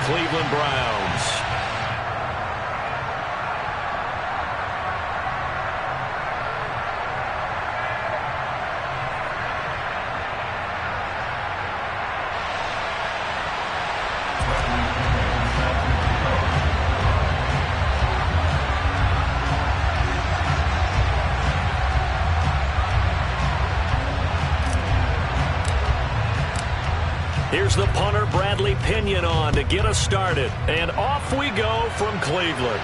Cleveland Browns. Here's the punter, Bradley Pinion, on to get us started. And off we go from Cleveland.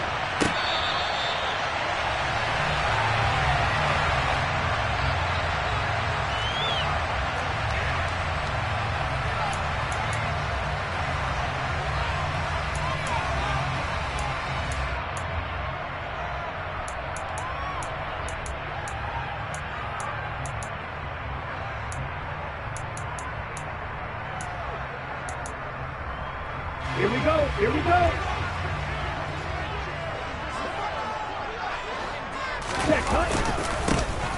Here we go. Here we go.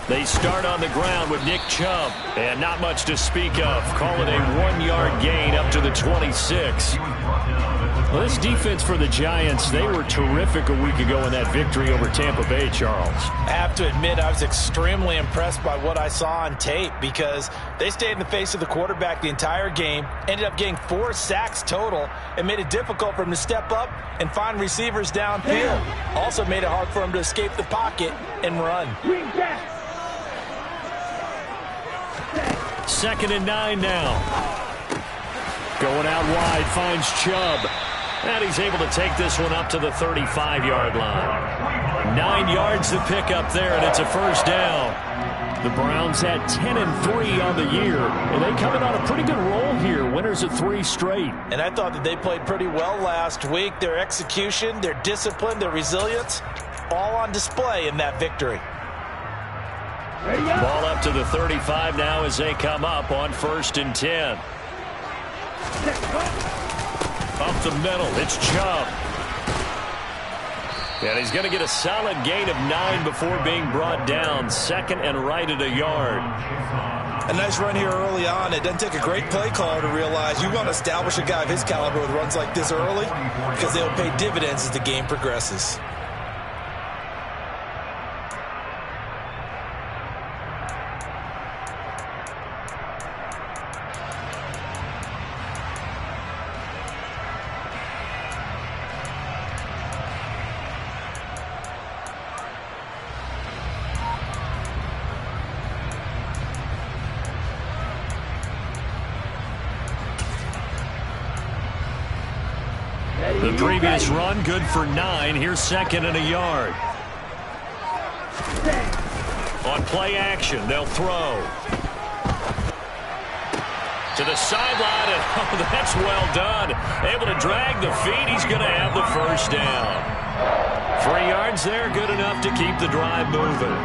They start on the ground with Nick Chubb. And not much to speak of. Call it a 1-yard gain up to the 26. Well, this defense for the Giants, they were terrific a week ago in that victory over Tampa Bay, Charles. I have to admit, I was extremely impressed by what I saw on tape because they stayed in the face of the quarterback the entire game, ended up getting 4 sacks total, and made it difficult for him to step up and find receivers downfield. Also made it hard for him to escape the pocket and run. 2nd and 9 now. Going out wide, finds Chubb. And he's able to take this one up to the 35-yard line. 9 yards to pick up there, and it's a first down. The Browns had 10-3 on the year, and they come in on a pretty good roll here. Winners of 3 straight. And I thought that they played pretty well last week. Their execution, their discipline, their resilience, all on display in that victory. Ball up to the 35 now as they come up on 1st and 10. Up the middle, it's Chubb. And he's going to get a solid gain of 9 before being brought down. 2nd and right at a yard. A nice run here early on. It doesn't take a great play caller to realize you want to establish a guy of his caliber with runs like this early because they'll pay dividends as the game progresses. The previous run, good for 9. Here's 2nd and a yard. On play action, they'll throw. To the sideline, and oh, that's well done. Able to drag the feet. He's going to have the first down. 3 yards there, good enough to keep the drive moving.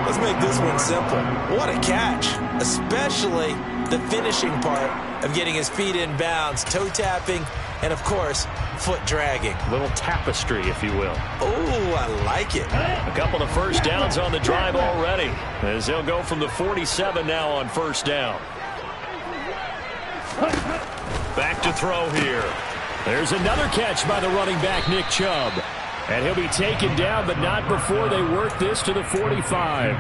Let's make this one simple. What a catch, especially the finishing part of getting his feet in bounds, toe tapping, and, of course, foot dragging. A little tapestry, if you will. Oh, I like it. A couple of first downs on the drive already, as they'll go from the 47 now on 1st down. Back to throw here. There's another catch by the running back, Nick Chubb. And he'll be taken down, but not before they work this to the 45.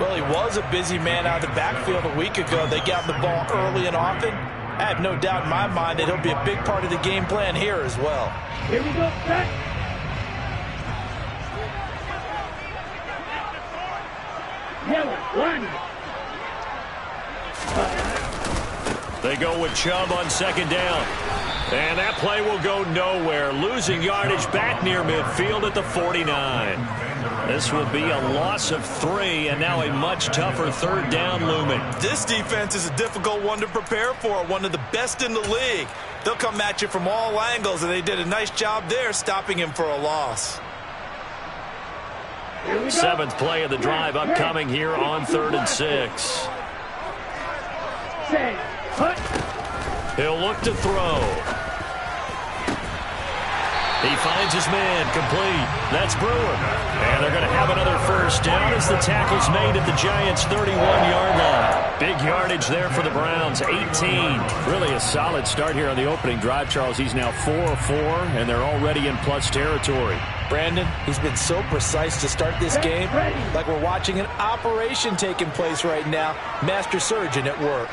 Well, he was a busy man out of the backfield a week ago. They got the ball early and often. I have no doubt in my mind that he'll be a big part of the game plan here as well. Here we go, back. They go with Chubb on 2nd down. And that play will go nowhere. Losing yardage back near midfield at the 49. This will be a loss of 3, and now a much tougher 3rd down looming. This defense is a difficult one to prepare for, one of the best in the league. They'll come at you from all angles, and they did a nice job there stopping him for a loss. 7th play of the drive upcoming here on 3rd and 6. He'll look to throw. He finds his man, complete. That's Brewer. And they're going to have another first down as the tackle's made at the Giants' 31-yard line. Big yardage there for the Browns, 18. Really a solid start here on the opening drive, Charles. He's now 4 of 4, and they're already in plus territory. Brandon, he's been so precise to start this game, like we're watching an operation taking place right now. Master surgeon at work.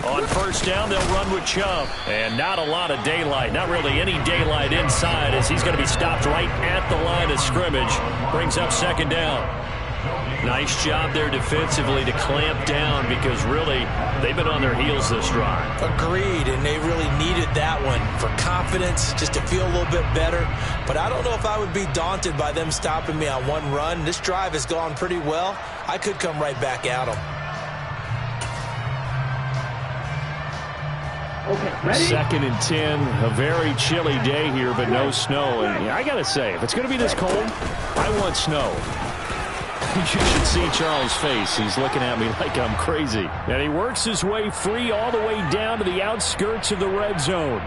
On first down, they'll run with Chubb. And not a lot of daylight. Not really any daylight inside as he's going to be stopped right at the line of scrimmage. Brings up second down. Nice job there defensively to clamp down because really they've been on their heels this drive. Agreed, and they really needed that one for confidence, just to feel a little bit better. But I don't know if I would be daunted by them stopping me on one run. This drive has gone pretty well. I could come right back at them. Okay, ready? 2nd and 10, a very chilly day here, but no snow. And I got to say, if it's going to be this cold, I want snow. You should see Charles' face. He's looking at me like I'm crazy. And he works his way free all the way down to the outskirts of the red zone.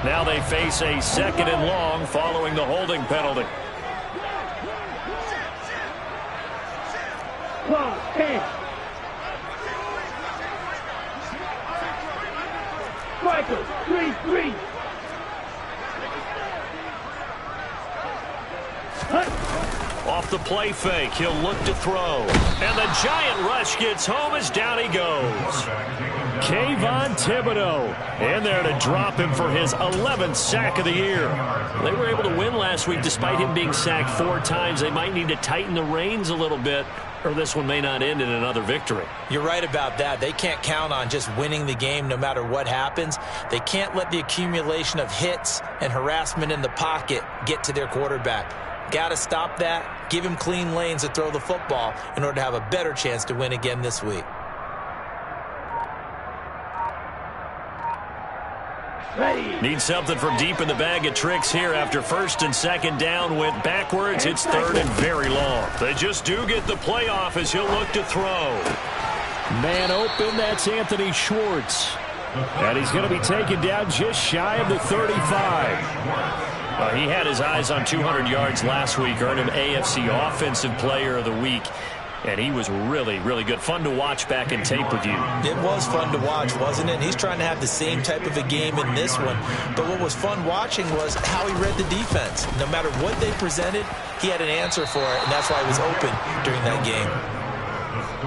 Now they face a 2nd and long following the holding penalty. Michael, 3-3. Off the play fake, he'll look to throw. And the giant rush gets home as down he goes. Kayvon Thibodeau in there to drop him for his 11th sack of the year. They were able to win last week despite him being sacked 4 times. They might need to tighten the reins a little bit, or this one may not end in another victory. You're right about that. They can't count on just winning the game no matter what happens. They can't let the accumulation of hits and harassment in the pocket get to their quarterback. Got to stop that, give him clean lanes to throw the football in order to have a better chance to win again this week. Need something from deep in the bag of tricks here after 1st and 2nd down went backwards. It's 3rd and very long. They just do get the play off as he'll look to throw. Man open, that's Anthony Schwartz. And he's going to be taken down just shy of the 35. He had his eyes on 200 yards last week, earned him AFC Offensive Player of the Week. And he was really, really good. Fun to watch back in tape with you. It was fun to watch, wasn't it? And he's trying to have the same type of a game in this one. But what was fun watching was how he read the defense. No matter what they presented, he had an answer for it, and that's why he was open during that game.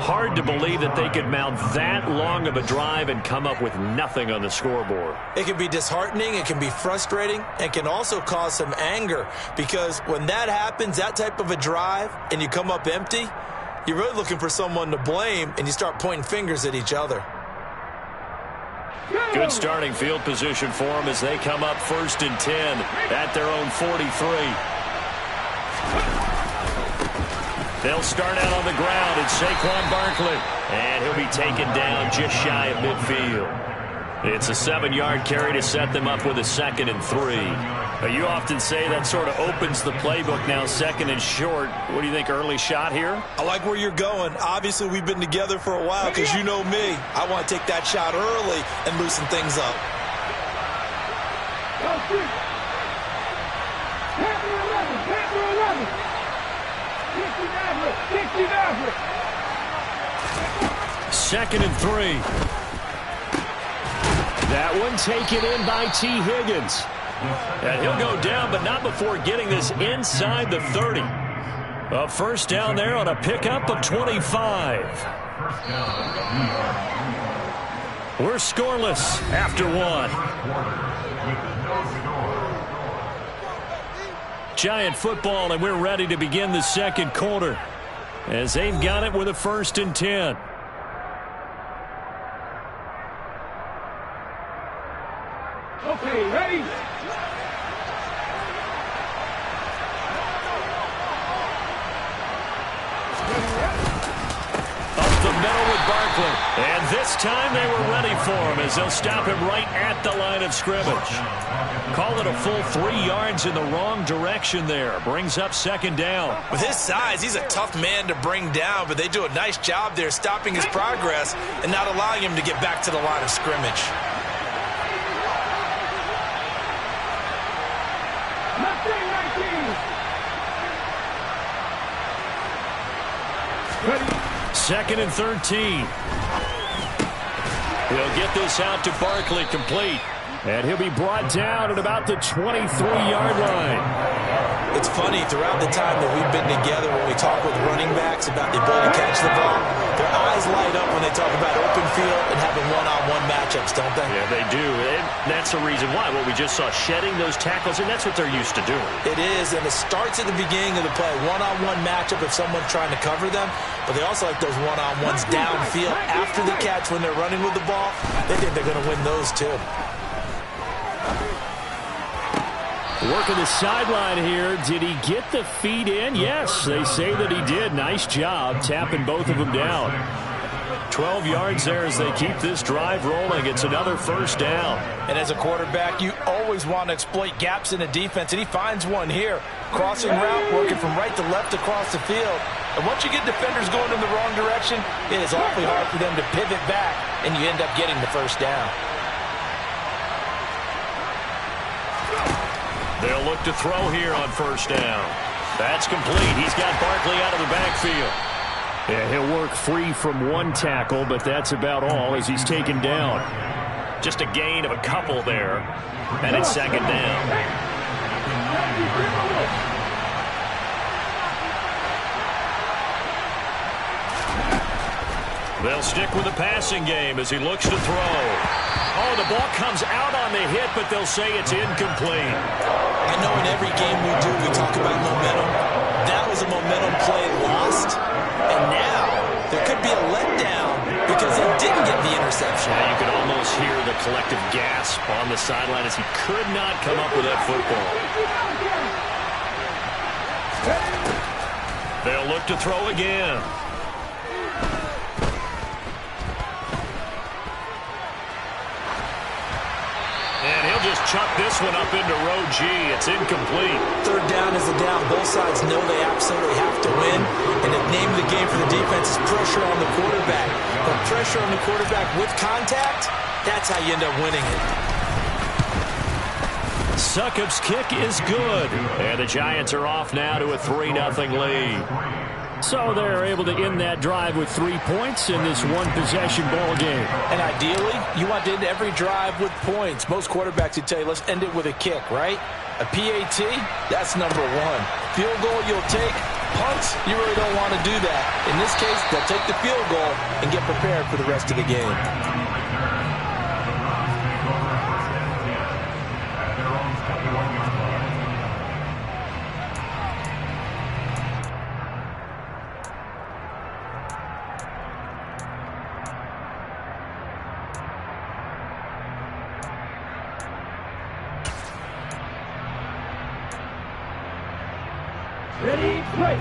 Hard to believe that they could mount that long of a drive and come up with nothing on the scoreboard. It can be disheartening, it can be frustrating, and can also cause some anger. Because when that happens, that type of a drive, and you come up empty, you're really looking for someone to blame, and you start pointing fingers at each other. Good starting field position for them as they come up 1st and 10 at their own 43. They'll start out on the ground. It's Saquon Barkley, and he'll be taken down just shy of midfield. It's a 7-yard carry to set them up with a 2nd and 3. You often say that sort of opens the playbook now, 2nd and short. What do you think, early shot here? I like where you're going. Obviously, we've been together for a while because you know me. I want to take that shot early and loosen things up. Second and 3. That one taken in by T. Higgins. And he'll go down, but not before getting this inside the 30. A first down there on a pickup of 25. We're scoreless after 1. Giant football, and we're ready to begin the 2nd quarter as they've got it with a 1st and 10. Okay, ready? middle with Barkley. And this time they were ready for him as they'll stop him right at the line of scrimmage. Call it a full 3 yards in the wrong direction there. Brings up second down. With his size, he's a tough man to bring down, but they do a nice job there stopping his progress and not allowing him to get back to the line of scrimmage. Second and 13. He'll get this out to Barkley, complete. And he'll be brought down at about the 23-yard line. It's funny, throughout the time that we've been together, when we talk with running backs about the ability to catch the ball, their eyes light up when they talk about open field and having one-on-one matchups, don't they? Yeah, they do. And that's the reason why. What we just saw, shedding those tackles, and that's what they're used to doing. It is, and it starts at the beginning of the play. One-on-one matchup if someone's trying to cover them, but they also like those one-on-ones downfield after the catch when they're running with the ball. They think they're going to win those, too. Working the sideline here. Did he get the feet in? Yes, they say that he did. Nice job tapping both of them down. 12 yards there as they keep this drive rolling. It's another first down. And as a quarterback, you always want to exploit gaps in a defense, and he finds one here. Crossing route, working from right to left across the field. And once you get defenders going in the wrong direction, it is awfully hard for them to pivot back, and you end up getting the first down. They'll look to throw here on first down. That's complete. He's got Barkley out of the backfield. Yeah, he'll work free from one tackle, but that's about all as he's taken down. Just a gain of a couple there. And it's second down. They'll stick with the passing game as he looks to throw. Oh, the ball comes out on the hit, but they'll say it's incomplete. I know in every game we do, we talk about momentum. That was a momentum play lost. And now there could be a letdown because they didn't get the interception. Yeah, you could almost hear the collective gasp on the sideline as he could not come up with that football. They'll look to throw again. And he'll just chuck this one up into row G. It's incomplete. Third down is a down. Both sides know they absolutely have to win. And the name of the game for the defense is pressure on the quarterback. But pressure on the quarterback with contact, that's how you end up winning it. Succop's kick is good. And the Giants are off now to a 3-0 lead. So they're able to end that drive with 3 points in this one-possession ball game. And ideally, you want to end every drive with points. Most quarterbacks would tell you, let's end it with a kick, right? A PAT, that's number one. Field goal you'll take. Punts, you really don't want to do that. In this case, they'll take the field goal and get prepared for the rest of the game.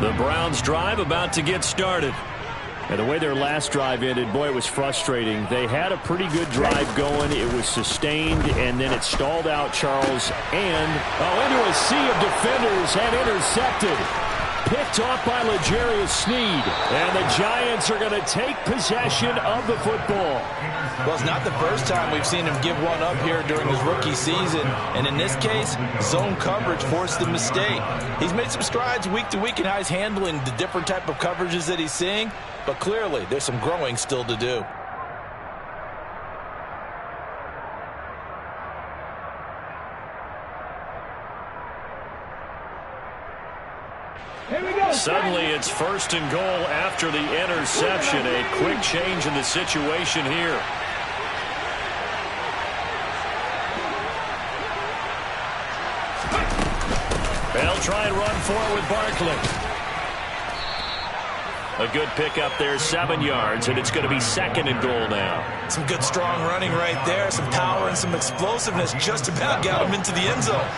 The Browns drive about to get started. And the way their last drive ended, boy, it was frustrating. They had a pretty good drive going. It was sustained, and then it stalled out, Charles, and into a sea of defenders and intercepted. Picked off by L'Jarius Sneed. And the Giants are going to take possession of the football. Well, it's not the first time we've seen him give one up here during his rookie season. And in this case, zone coverage forced the mistake. He's made some strides week to week in how he's handling the different type of coverages that he's seeing. But clearly, there's some growing still to do. Suddenly, it's first and goal after the interception. A quick change in the situation here. They'll try and run for it with Barkley. A good pickup there, 7 yards, and it's going to be second and goal now. Some good strong running right there, some power and some explosiveness just about got him into the end zone.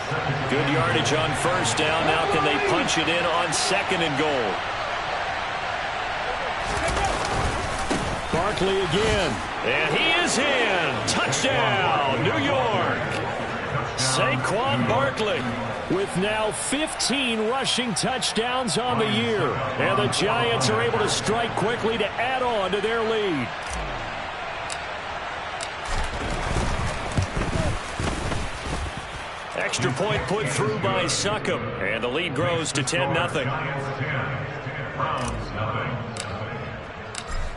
Good yardage on first down. Now can they punch it in on second and goal? Barkley again. And he is in. Touchdown, New York. Saquon Barkley with now 15 rushing touchdowns on the year. And the Giants are able to strike quickly to add on to their lead. Extra point put through by Succop. And the lead grows to 10-0.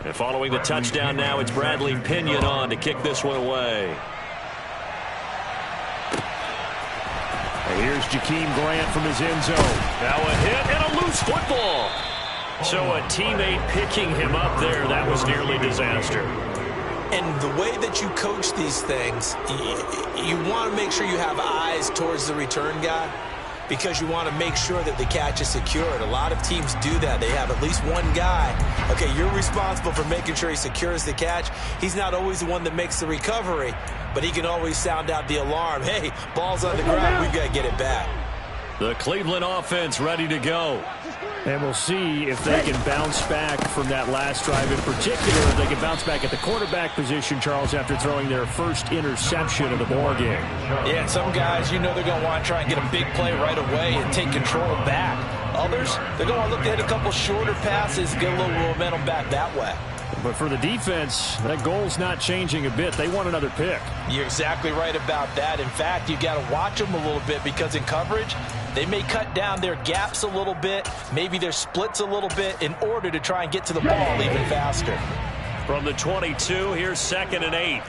And following the touchdown now, it's Bradley Pinion on to kick this one away. And here's Jakeem Grant from his end zone. Now a hit and a loose football. So a teammate picking him up there, that was nearly disaster. And the way that you coach these things, you want to make sure you have eyes towards the return guy because you want to make sure that the catch is secured. A lot of teams do that. They have at least one guy. Okay, you're responsible for making sure he secures the catch. He's not always the one that makes the recovery, but he can always sound out the alarm. Hey, ball's on the ground. We've got to get it back. The Cleveland offense ready to go. And we'll see if they can bounce back from that last drive. In particular, if they can bounce back at the quarterback position, Charles, after throwing their first interception of the ball game. Yeah, and some guys, you know they're going to want to try and get a big play right away and take control back. Others, they're going to look to hit a couple shorter passes, get a little momentum back that way. But for the defense, that goal's not changing a bit. They want another pick. You're exactly right about that. In fact, you got to watch them a little bit because in coverage, they may cut down their gaps a little bit, maybe their splits a little bit in order to try and get to the ball even faster. From the 22, here's 2nd and 8.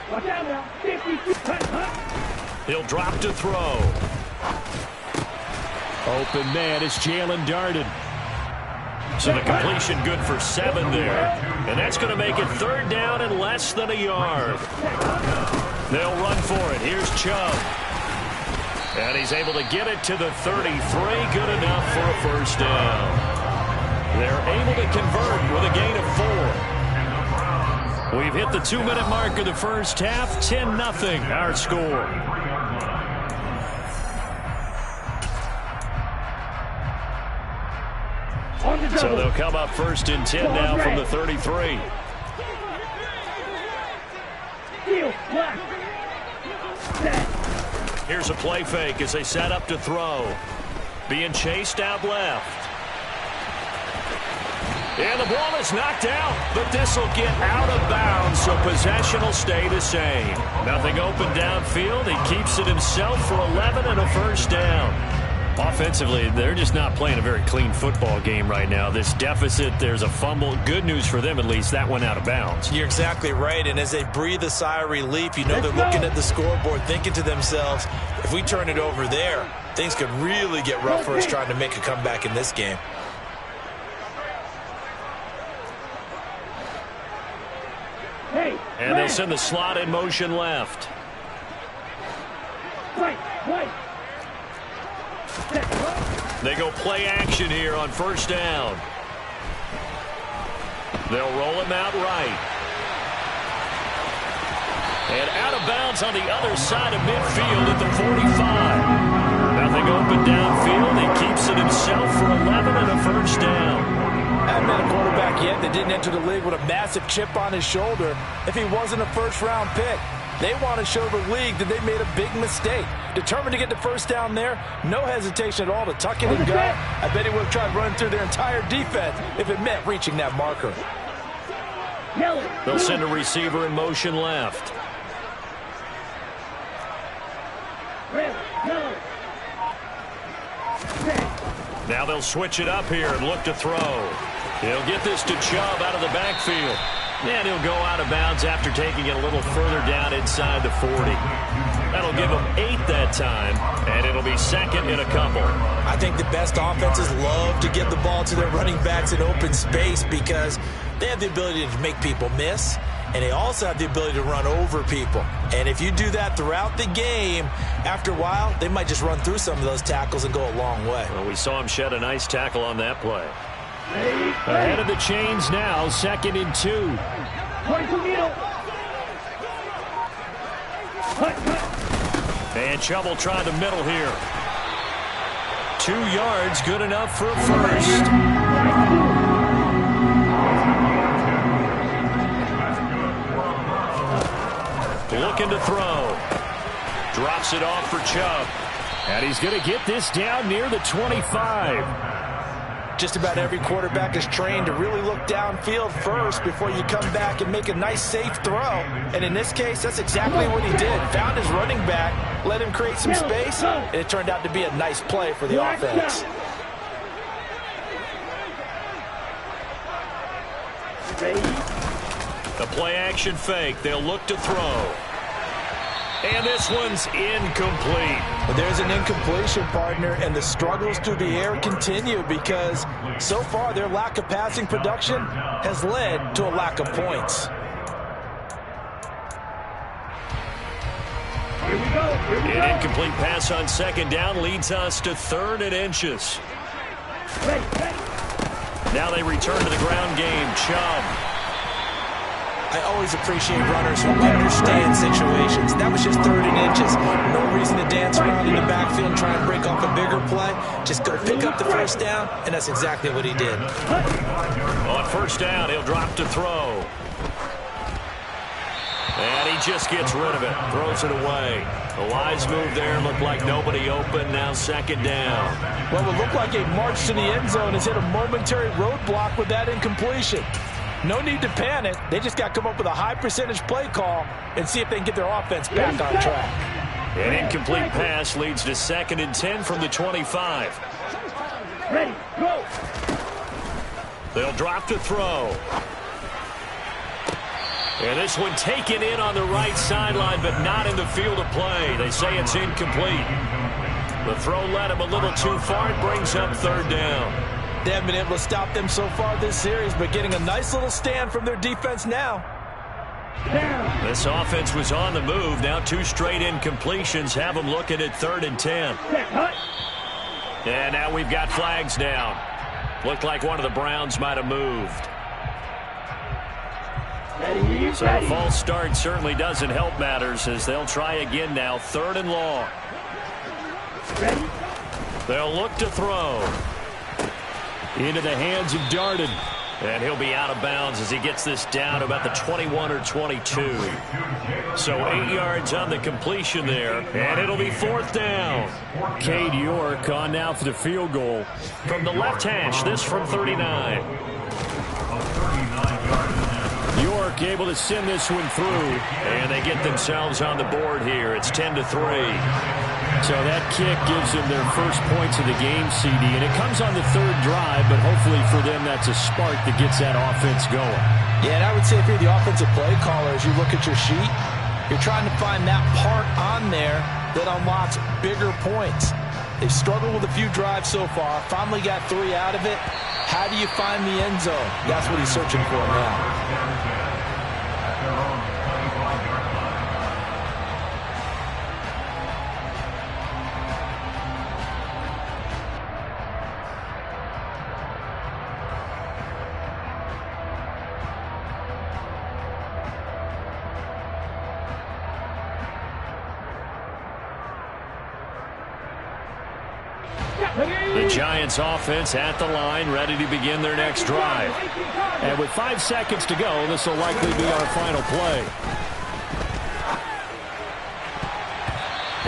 He'll drop to throw. Open man is Jalen Darden. So the completion good for 7 there. And that's going to make it 3rd down and less than a yard. They'll run for it. Here's Chubb. And he's able to get it to the 33. Good enough for a first down. They're able to convert with a gain of 4. We've hit the 2-minute mark of the first half. 10-0 our score. So they'll come up 1st and 10 now from the 33. Here's a play fake as they set up to throw. Being chased out left. And the ball is knocked out, but this will get out of bounds, so possession will stay the same. Nothing open downfield. He keeps it himself for 11 and a first down. Offensively, they're just not playing a very clean football game right now. This deficit, there's a fumble. Good news for them, at least. That went out of bounds. You're exactly right, and as they breathe a sigh of relief, you know they're looking at the scoreboard, thinking to themselves, if we turn it over there, things could really get rough for us trying to make a comeback in this game. And they'll send the slot in motion left. They go play action here on 1st down. They'll roll him out right. And out of bounds on the other side of midfield at the 45. Nothing open downfield. He keeps it himself for 11 and a first down. Hadn't been a quarterback yet that didn't enter the league with a massive chip on his shoulder if he wasn't a first-round pick. They want to show the league that they made a big mistake. Determined to get the first down there, no hesitation at all to tuck it and go. I bet he would have tried running through their entire defense if it meant reaching that marker. They'll send a receiver in motion left. Now they'll switch it up here and look to throw. He'll get this to Chubb out of the backfield. And he'll go out of bounds after taking it a little further down inside the 40. That'll give them 8 that time, and it'll be 2nd and a couple. I think the best offenses love to get the ball to their running backs in open space because they have the ability to make people miss, and they also have the ability to run over people. And if you do that throughout the game, after a while, they might just run through some of those tackles and go a long way. Well, we saw him shed a nice tackle on that play. Ahead of the chains now, 2nd and 2. And Chubb will try the middle here. 2 yards, good enough for a first. Drops it off for Chubb. And he's going to get this down near the 25. Just about every quarterback is trained to really look downfield first before you come back and make a nice, safe throw. And in this case, that's exactly what he did. Found his running back, let him create some space, and it turned out to be a nice play for the offense. The play-action fake. They'll look to throw. And this one's incomplete. Well, there's an incompletion, partner, and the struggles through the air continue because so far their lack of passing production has led to a lack of points. An incomplete pass on second down leads us to 3rd and inches. Now they return to the ground game. Chubb. I always appreciate runners who understand situations. That was just 3rd and inches. No reason to dance around in the backfield and try and break off a bigger play. Just go pick up the first down, and that's exactly what he did. On first down, he'll drop to throw. And he just gets rid of it. Throws it away. A wise move there. Looked like nobody open. Now 2nd down. Well, it looked like a march to the end zone has hit a momentary roadblock with that incompletion. No need to panic. They just got to come up with a high percentage play call and see if they can get their offense back on track. An incomplete pass leads to 2nd and 10 from the 25. Ready, go. They'll drop to throw. And this one taken in on the right sideline, but not in the field of play. They say it's incomplete. The throw led him a little too far. It brings up 3rd down. They haven't been able to stop them so far this series, but getting a nice little stand from their defense now. This offense was on the move. Now 2 straight incompletions have them looking at 3rd and 10. And now we've got flags down. Looked like one of the Browns might have moved. So a false start certainly doesn't help matters as they'll try again now. 3rd and long. They'll look to throw. Into the hands of Darden. And he'll be out of bounds as he gets this down about the 21 or 22. So 8 yards on the completion there. And it'll be 4th down. Cade York on now for the field goal. From the left hash, this from 39. York able to send this one through. And they get themselves on the board here. It's 10-3. So that kick gives them their first points of the game, CD. And it comes on the 3rd drive, but hopefully for them that's a spark that gets that offense going. Yeah, and I would say if you're the offensive play caller, as you look at your sheet, you're trying to find that part on there that unlocks bigger points. They've struggled with a few drives so far. Finally got 3 out of it. How do you find the end zone? That's what he's searching for now. The Giants offense at the line, ready to begin their next drive. And with 5 seconds to go, this will likely be our final play.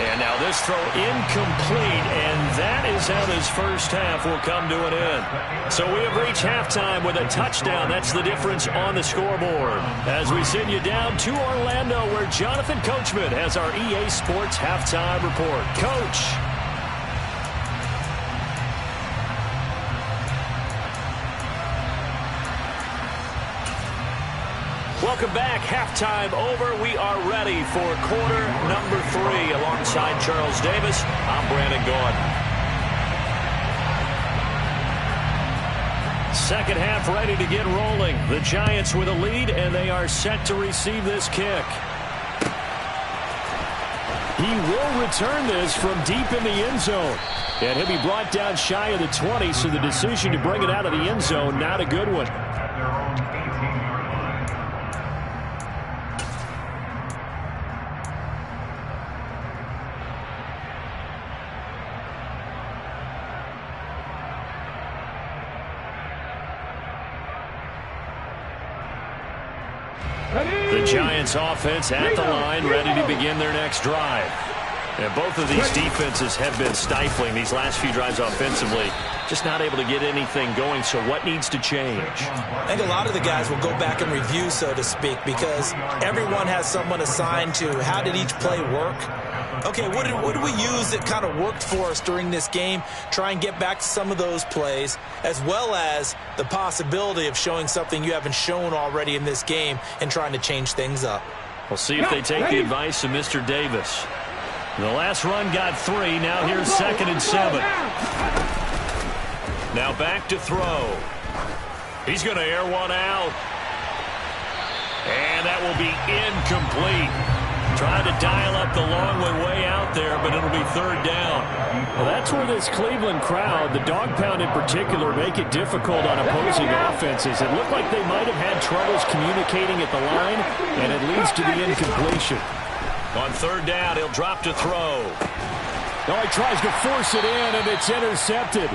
And now this throw incomplete, and that is how this first half will come to an end. So we have reached halftime with a touchdown. That's the difference on the scoreboard. As we send you down to Orlando, where Jonathan Coachman has our EA Sports halftime report. Coach. Welcome back. Halftime over. We are ready for quarter number 3. Alongside Charles Davis, I'm Brandon Gordon. Second half ready to get rolling. The Giants with a lead, and they are set to receive this kick. He will return this from deep in the end zone. And he'll be brought down shy of the 20, so the decision to bring it out of the end zone, not a good one. The Giants offense at the line, ready to begin their next drive. And both of these defenses have been stifling these last few drives offensively. Just not able to get anything going, so what needs to change? I think a lot of the guys will go back and review, so to speak, because everyone has someone assigned to how did each play work. Okay, what did we use that kind of worked for us during this game? Try and get back to some of those plays, as well as the possibility of showing something you haven't shown already in this game and trying to change things up. We'll see if they take the advice of Mr. Davis. The last run got 3. Now here's 2nd and 7. Now back to throw. He's going to air one out. And that will be incomplete. Trying to dial up the long one way out there, but it'll be 3rd down. Well, that's where this Cleveland crowd, the dog pound in particular, make it difficult on opposing offenses. It looked like they might have had troubles communicating at the line, and it leads to the incompletion. On 3rd down, he'll drop to throw. Oh, he tries to force it in, and it's intercepted.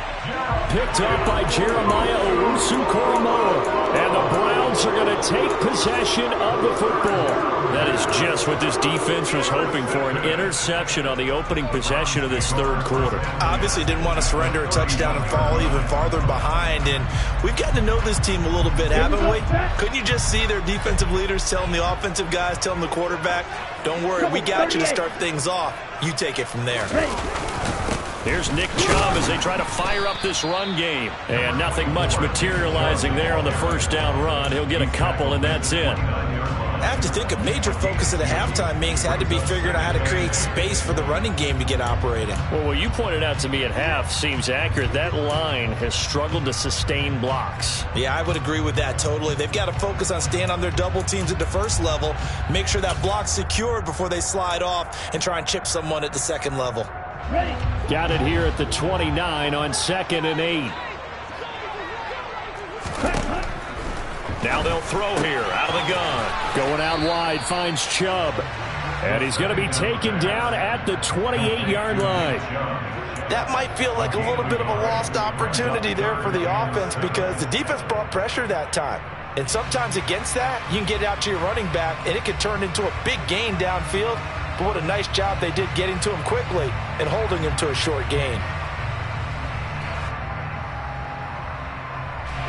Picked up by Jeremiah Owusu-Koramoah. And the Browns are going to take possession of the football. That is just what this defense was hoping for, an interception on the opening possession of this 3rd quarter. Obviously didn't want to surrender a touchdown and fall even farther behind, and we've gotten to know this team a little bit, haven't we? Couldn't you just see their defensive leaders telling the offensive guys, telling the quarterback, don't worry, we got you to start things off. You take it from there. Here's Nick Chubb as they try to fire up this run game. And nothing much materializing there on the 1st down run. He'll get a couple, and that's it. I have to think a major focus of the halftime meetings had to be figuring out how to create space for the running game to get operating. Well, what you pointed out to me at half seems accurate. That line has struggled to sustain blocks. Yeah, I would agree with that totally. They've got to focus on staying on their double teams at the first level, make sure that block's secured before they slide off, and try and chip someone at the 2nd level. Got it here at the 29 on 2nd and 8. Now they'll throw here out of the gun. Going out wide, finds Chubb. And he's going to be taken down at the 28-yard line. That might feel like a little bit of a lost opportunity there for the offense because the defense brought pressure that time. And sometimes against that, you can get out to your running back, and it can turn into a big gain downfield. But what a nice job they did getting to him quickly and holding him to a short gain.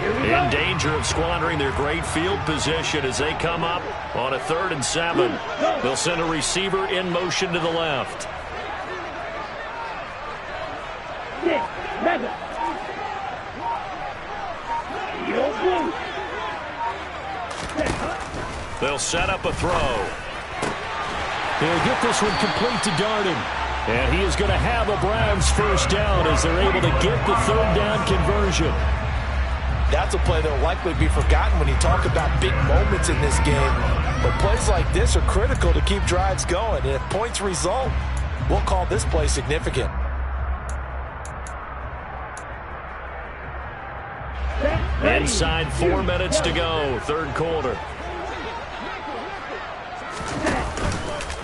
In danger of squandering their great field position as they come up on a 3rd and 7. They'll send a receiver in motion to the left. They'll set up a throw. They'll get this one complete to Darden. And he is going to have a Browns 1st down as they're able to get the 3rd down conversion. That's a play that will likely be forgotten when you talk about big moments in this game. But plays like this are critical to keep drives going. And if points result, we'll call this play significant. Inside 4 minutes to go, 3rd quarter.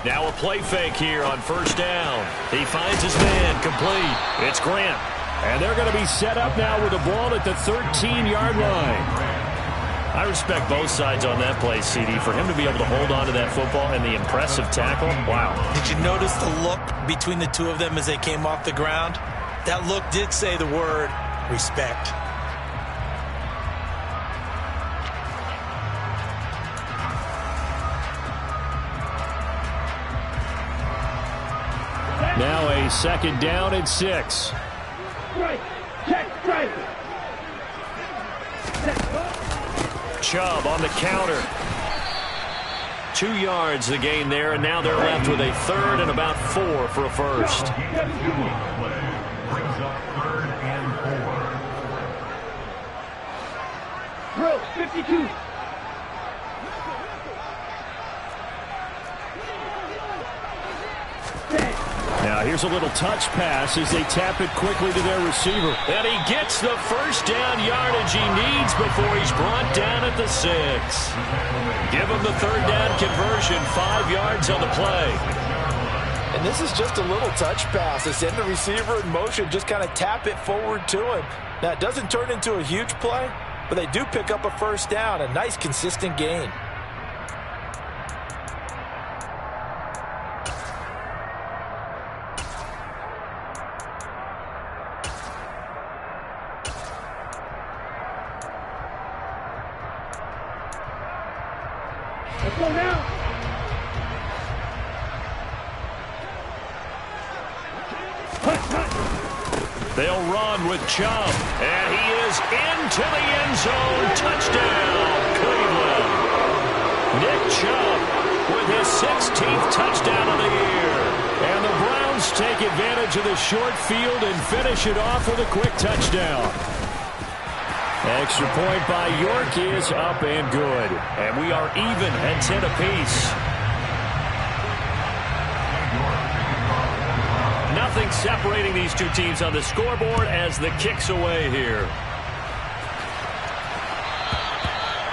Now a play fake here on 1st down. He finds his man, complete. It's Grant. And they're going to be set up now with the ball at the 13-yard line. I respect both sides on that play, CD. For him to be able to hold on to that football and the impressive tackle, wow. Did you notice the look between the two of them as they came off the ground? That look did say the word respect. Now a 2nd down and 6. Right. Check. Right. Chubb on the counter. 2 yards the gain there, and now they're left with a 3rd and about 4 for a 1st. Throw, 52. Now here's a little touch pass as they tap it quickly to their receiver. And he gets the 1st down yardage he needs before he's brought down at the 6. Give him the 3rd down conversion, 5 yards on the play. And this is just a little touch pass. They send the receiver in motion, just kind of tap it forward to him. Now it doesn't turn into a huge play, but they do pick up a 1st down, a nice consistent gain. Let's go now. They'll run with Chubb, and he is into the end zone. Touchdown, Cleveland. Nick Chubb with his 16th touchdown of the year. And the Browns take advantage of the short field and finish it off with a quick touchdown. Extra point by York is up and good. And we are even at 10 apiece. Nothing separating these two teams on the scoreboard as the kick's away here.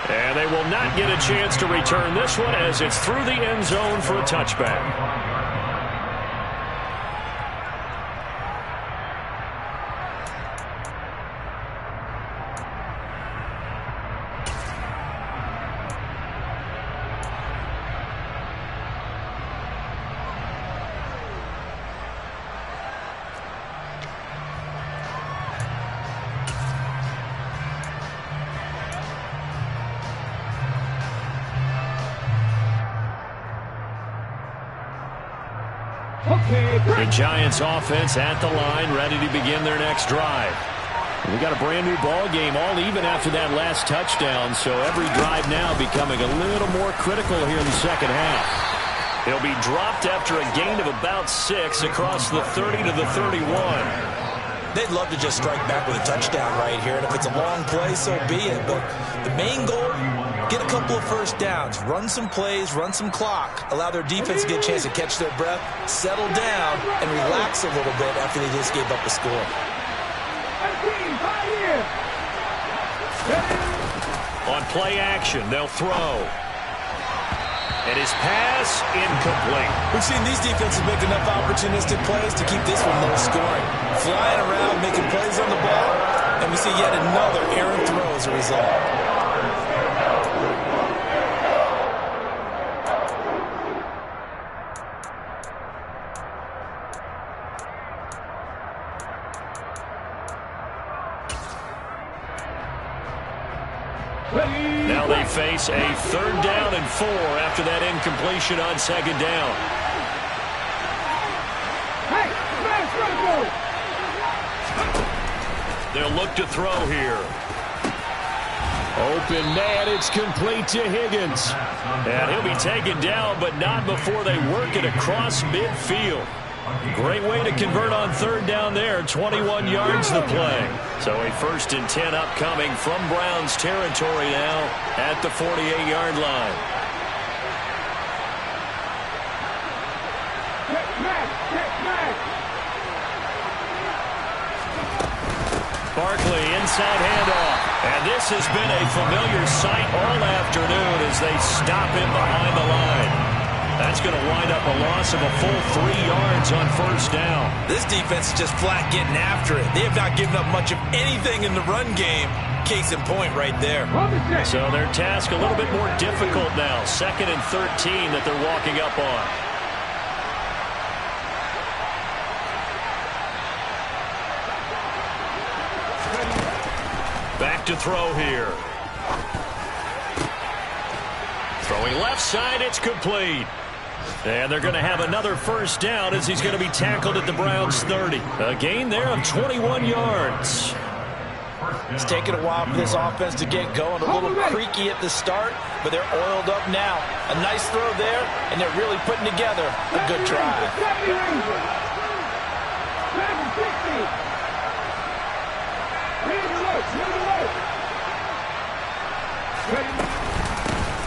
And they will not get a chance to return this one as it's through the end zone for a touchback. The Giants offense at the line, ready to begin their next drive. We got a brand new ball game, all even after that last touchdown, so every drive now becoming a little more critical here in the second half. He'll be dropped after a gain of about 6 across the 30 to the 31. They'd love to just strike back with a touchdown right here, and if it's a long play, so be it. But the main goal, get a couple of first downs, run some plays, run some clock, allow their defense to get a chance to catch their breath, settle down, and relax a little bit after they just gave up a score. On play action, they'll throw. And his pass incomplete. We've seen these defenses make enough opportunistic plays to keep this one low scoring. Flying around, making plays on the ball, and we see yet another errant throw as a result. Now they face a 3rd down and 4 after that incompletion on 2nd down. They'll look to throw here. Open man, it's complete to Higgins. And he'll be taken down, but not before they work it across midfield. Great way to convert on 3rd down there. 21 yards the play. So a 1st and 10 upcoming from Browns territory now at the 48-yard line. Barkley inside handoff. And this has been a familiar sight all afternoon as they stop him behind the line. That's going to wind up a loss of a full 3 yards on 1st down. This defense is just flat getting after it. They have not given up much of anything in the run game. Case in point right there. So their task a little bit more difficult now. 2nd and 13 that they're walking up on. Back to throw here. Throwing left side, it's complete. And they're going to have another 1st down as he's going to be tackled at the Browns 30. A gain there of 21 yards. It's taken a while for this offense to get going. A little creaky at the start, but they're oiled up now. A nice throw there, and they're really putting together a good drive.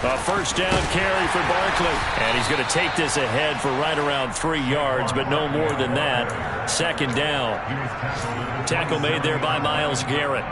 A 1st down carry for Barkley. And he's going to take this ahead for right around 3 yards, but no more than that. 2nd down. Tackle made there by Myles Garrett.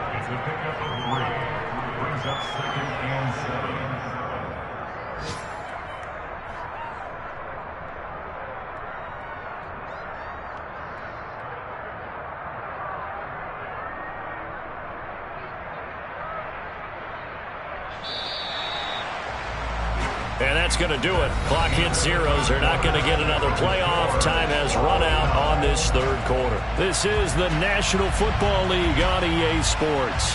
And that's going to do it. Clock hits zeros. They're not going to get another playoff. Time has run out on this 3rd quarter. This is the National Football League on EA Sports.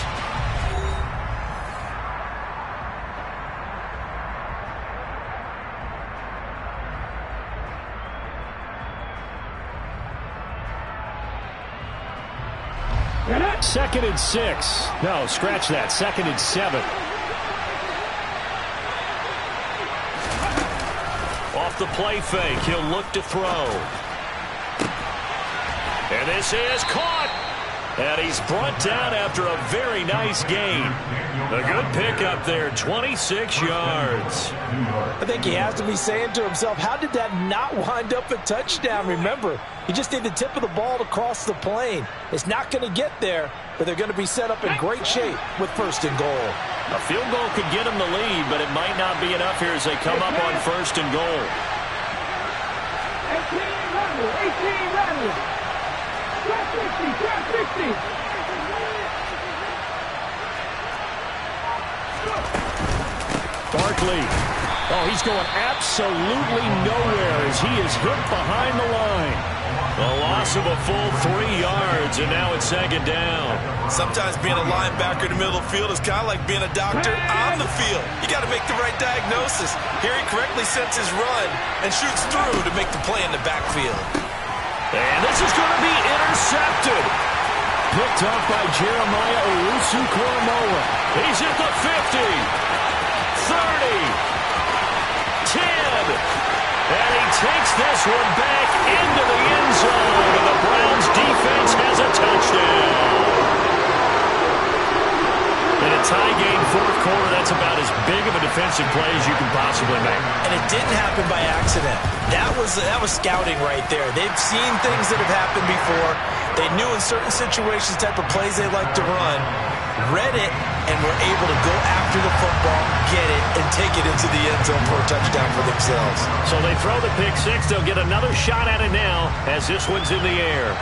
2nd and 6. No, scratch that. 2nd and 7. Off the play fake, he'll look to throw. And this is caught. And he's brought down after a very nice gain. A good pickup there, 26 yards. I think he has to be saying to himself, how did that not wind up a touchdown? Remember, you just need the tip of the ball to cross the plane. It's not going to get there, but they're going to be set up in great shape with 1st and goal. A field goal could get him the lead, but it might not be enough here as they come up on 1st and goal. 18 rattle. Drop 60. Barkley. Oh, he's going absolutely nowhere as he is hit behind the line. A loss of a full 3 yards, and now it's 2nd down. Sometimes being a linebacker in the middle of the field is kind of like being a doctor on the field. You got to make the right diagnosis. Here he correctly sets his run and shoots through to make the play in the backfield. And this is going to be intercepted. Picked up by Jeremiah Owusu-Koramoah. He's at the 50, 30, 10. And he takes this one back into the end zone. And the Browns defense has a touchdown. In a tie game, 4th quarter, that's about as big of a defensive play as you can possibly make. And it didn't happen by accident. That was scouting right there. They've seen things that have happened before. They knew in certain situations the type of plays they like to run, read it, and were able to go after the football, get it, and take it into the end zone for a touchdown for themselves. So they throw the pick six. They'll get another shot at it now as this one's in the air.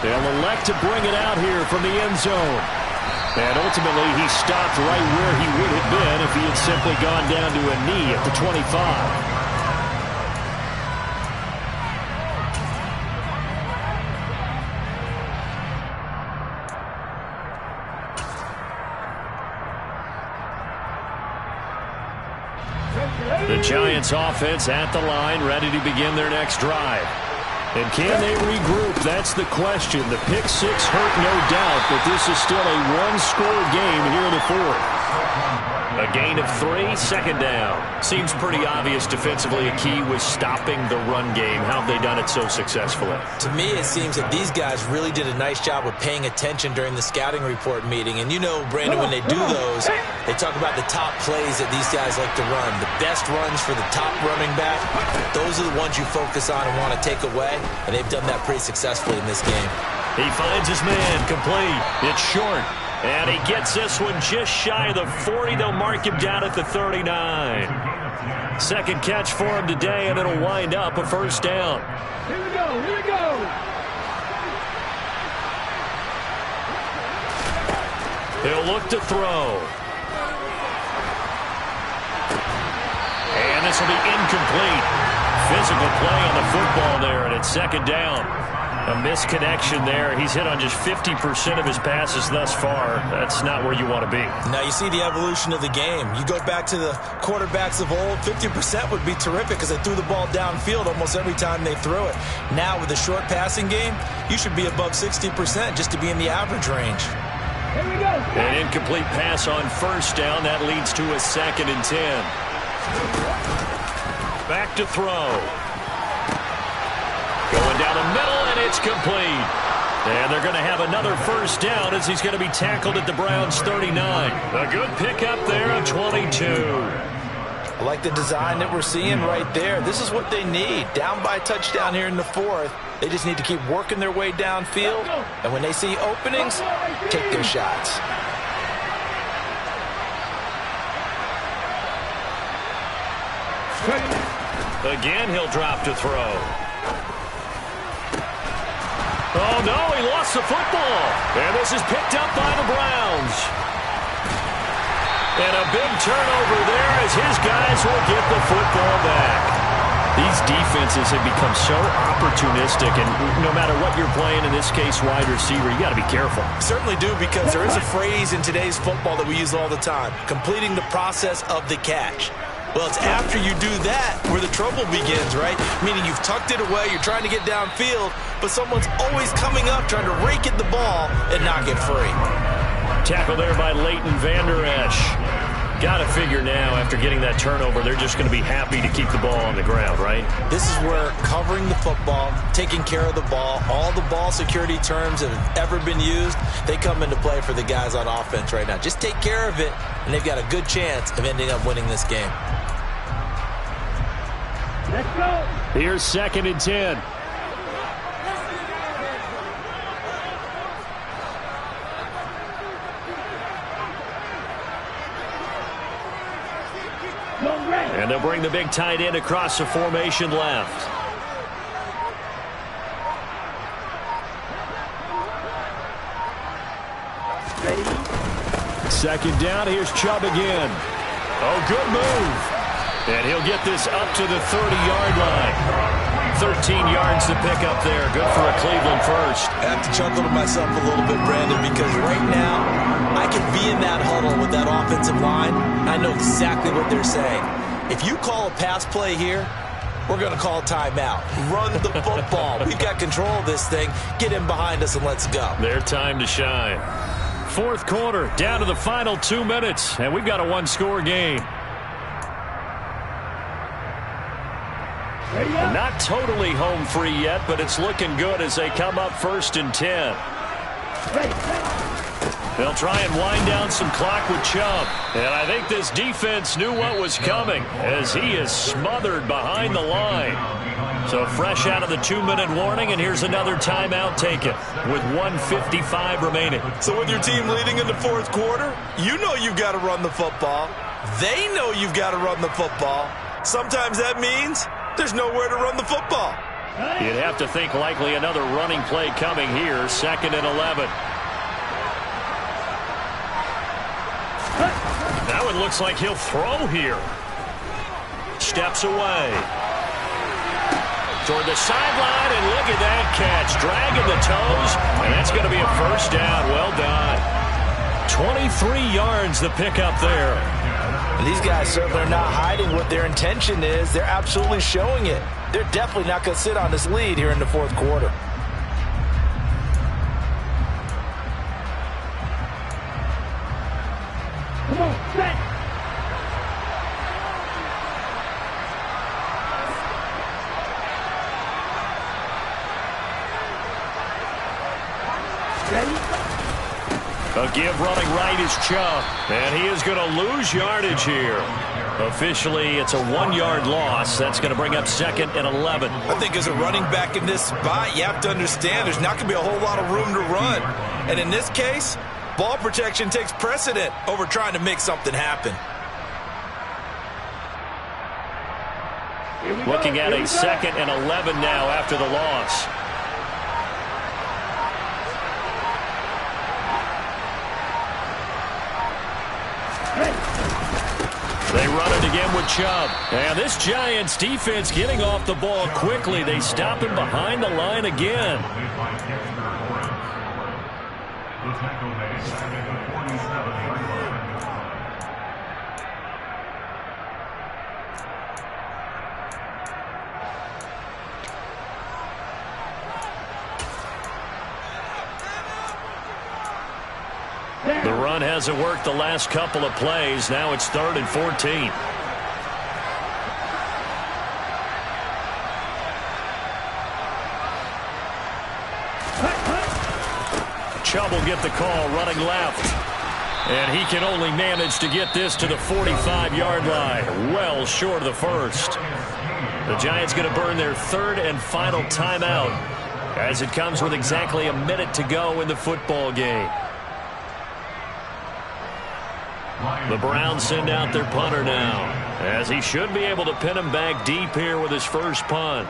They'll elect to bring it out here from the end zone. And ultimately, he stopped right where he would have been if he had simply gone down to a knee at the 25. The Giants offense at the line, ready to begin their next drive. And can they regroup? That's the question. The pick six hurt, no doubt, but this is still a one-score game here in the 4th. A gain of 3, 2nd down. Seems pretty obvious defensively a key was stopping the run game. How have they done it so successfully? To me, it seems that these guys really did a nice job of paying attention during the scouting report meeting. And you know, Brandon, when they do those, they talk about the top plays that these guys like to run. The best runs for the top running back, those are the ones you focus on and want to take away. And they've done that pretty successfully in this game. He finds his man, complete. It's short. And he gets this one just shy of the 40. They'll mark him down at the 39. Second catch for him today, and it'll wind up a 1st down. Here we go, here we go. He'll look to throw. And this will be incomplete. Physical play on the football there, and it's 2nd down. A misconnection there. He's hit on just 50% of his passes thus far. That's not where you want to be. Now you see the evolution of the game. You go back to the quarterbacks of old, 50% would be terrific because they threw the ball downfield almost every time they threw it. Now with the short passing game, you should be above 60% just to be in the average range. Here we go. An incomplete pass on 1st down. That leads to a 2nd and 10. Back to throw. Going down the middle, and it's complete. And they're going to have another 1st down as he's going to be tackled at the Browns' 39. A good pickup there of 22. I like the design that we're seeing right there. This is what they need. Down by a touchdown here in the 4th. They just need to keep working their way downfield. And when they see openings, take their shots. Again, he'll drop to throw. Oh, no, he lost the football. And this is picked up by the Browns. And a big turnover there as his guys will get the football back. These defenses have become so opportunistic, and no matter what you're playing, in this case wide receiver, you got to be careful. Certainly do, because there is a phrase in today's football that we use all the time, completing the process of the catch. Well, it's after you do that where the trouble begins, right? Meaning you've tucked it away, you're trying to get downfield, but someone's always coming up trying to rake at the ball and knock it free. Tackle there by Leighton Vander Esch. Got to figure now, after getting that turnover, they're just going to be happy to keep the ball on the ground, right? This is where covering the football, taking care of the ball, all the ball security terms that have ever been used, they come into play for the guys on offense right now. Just take care of it, and they've got a good chance of ending up winning this game. Let's go. Here's 2nd and 10. And they'll bring the big tight end across the formation left. Ready? 2nd down. Here's Chubb again. Oh, good move. And he'll get this up to the 30-yard line. 13 yards to pick up there. Good for a Cleveland first. I have to chuckle to myself a little bit, Brandon, because right now I can be in that huddle with that offensive line. I know exactly what they're saying. If you call a pass play here, we're going to call a timeout. Run the football. We've got control of this thing. Get in behind us and let's go. Their time to shine. 4th quarter, down to the final 2 minutes, and we've got a one-score game. Not totally home free yet, but it's looking good as they come up 1st and 10. They'll try and wind down some clock with Chubb. And I think this defense knew what was coming as he is smothered behind the line. So fresh out of the 2-minute warning, and here's another timeout taken with 1:55 remaining. So with your team leading in the 4th quarter, you know you've got to run the football. They know you've got to run the football. Sometimes that means there's nowhere to run the football. You'd have to think likely another running play coming here, 2nd and 11. That one looks like he'll throw here. Steps away. Toward the sideline, and look at that catch. Dragging the toes, and that's going to be a first down. Well done. 23 yards the pickup there. And these guys certainly are not hiding what their intention is. They're absolutely showing it. They're definitely not going to sit on this lead here in the 4th quarter. Come on, set. Ready? A give running right is Chubb, and he is going to lose yardage here. Officially, it's a 1-yard loss. That's going to bring up 2nd and 11. I think as a running back in this spot, you have to understand there's not going to be a whole lot of room to run. And in this case, ball protection takes precedent over trying to make something happen. Looking at a 2nd and 11 now after the loss. They run it again with Chubb. And this Giants defense getting off the ball quickly. They stop him behind the line again. The run hasn't worked the last couple of plays. Now it's 3rd and 14. Chubb will get the call running left. And he can only manage to get this to the 45-yard line. Well short of the first. The Giants going to burn their 3rd and final timeout as it comes with exactly a minute to go in the football game. The Browns send out their punter now, as he should be able to pin him back deep here with his first punt.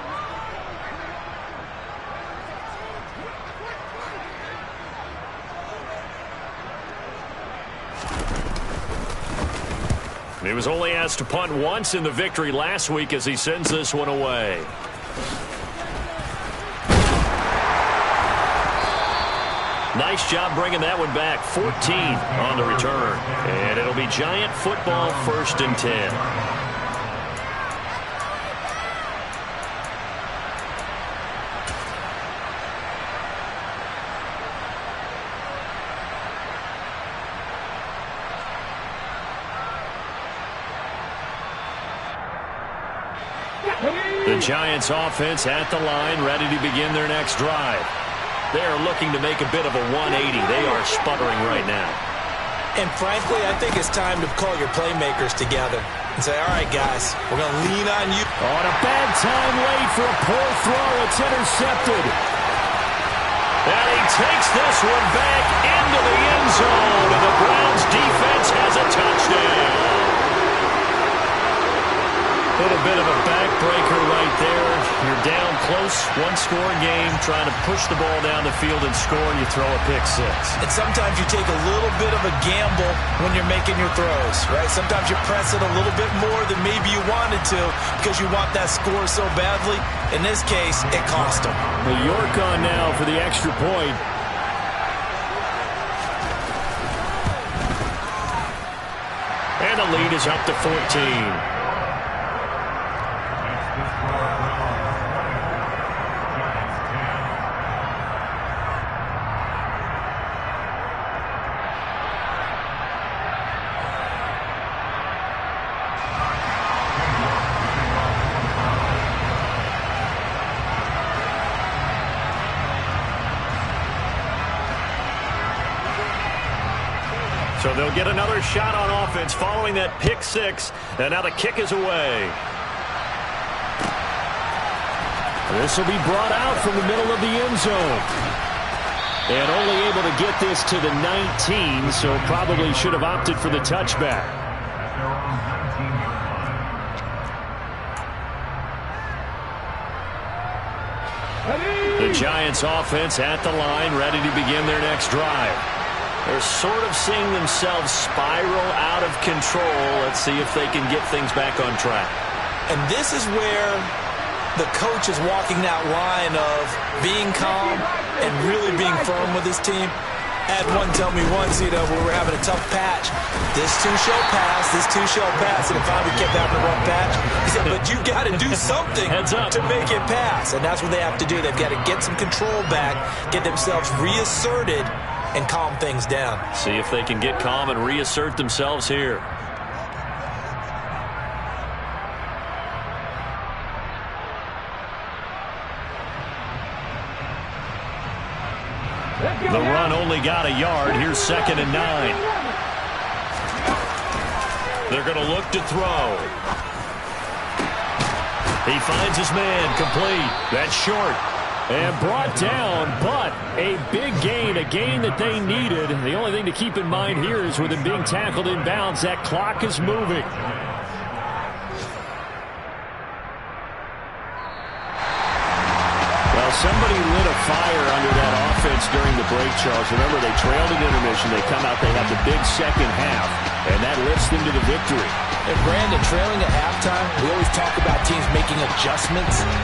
He was only asked to punt once in the victory last week as he sends this one away. Nice job bringing that one back. 14 on the return. And it'll be Giant football, 1st and 10. The Giants offense at the line, ready to begin their next drive. They are looking to make a bit of a 180. They are sputtering right now. And frankly, I think it's time to call your playmakers together and say, all right, guys, we're going to lean on you. On a bad time late for a poor throw. It's intercepted. And he takes this one back into the end zone, and the Browns defense has a touchdown. A little bit of a backbreaker right there. You're down close, one-score game, trying to push the ball down the field and score, and you throw a pick six. And sometimes you take a little bit of a gamble when you're making your throws, right? Sometimes you press it a little bit more than maybe you wanted to because you want that score so badly. In this case, it cost them. The York on now for the extra point. And the lead is up to 14. So they'll get another shot on offense following that pick six. And now the kick is away. This will be brought out from the middle of the end zone. And only able to get this to the 19, so probably should have opted for the touchback. The Giants offense at the line, ready to begin their next drive. They're sort of seeing themselves spiral out of control. Let's see if they can get things back on track. And this is where the coach is walking that line of being calm and really being firm with his team. Had one tell me once, when we were having a tough patch, this too shall pass, this too shall pass, and finally we kept having a rough patch. He said, but you got to do something to make it pass, and that's what they have to do. They've got to get some control back, get themselves reasserted, and calm things down. See if they can get calm and reassert themselves here. The run only got a yard. Here's 2nd and 9. They're going to look to throw. He finds his man, complete. That's short. And brought down, but a big gain, a gain that they needed. The only thing to keep in mind here is with him being tackled in bounds, that clock is moving. Well, somebody lit a fire under that offense during the break, Charles. Remember, they trailed at intermission. They come out, they have the big second half, and that lifts them to the victory. And Brandon, trailing at halftime, we always talk about teams making adjustments.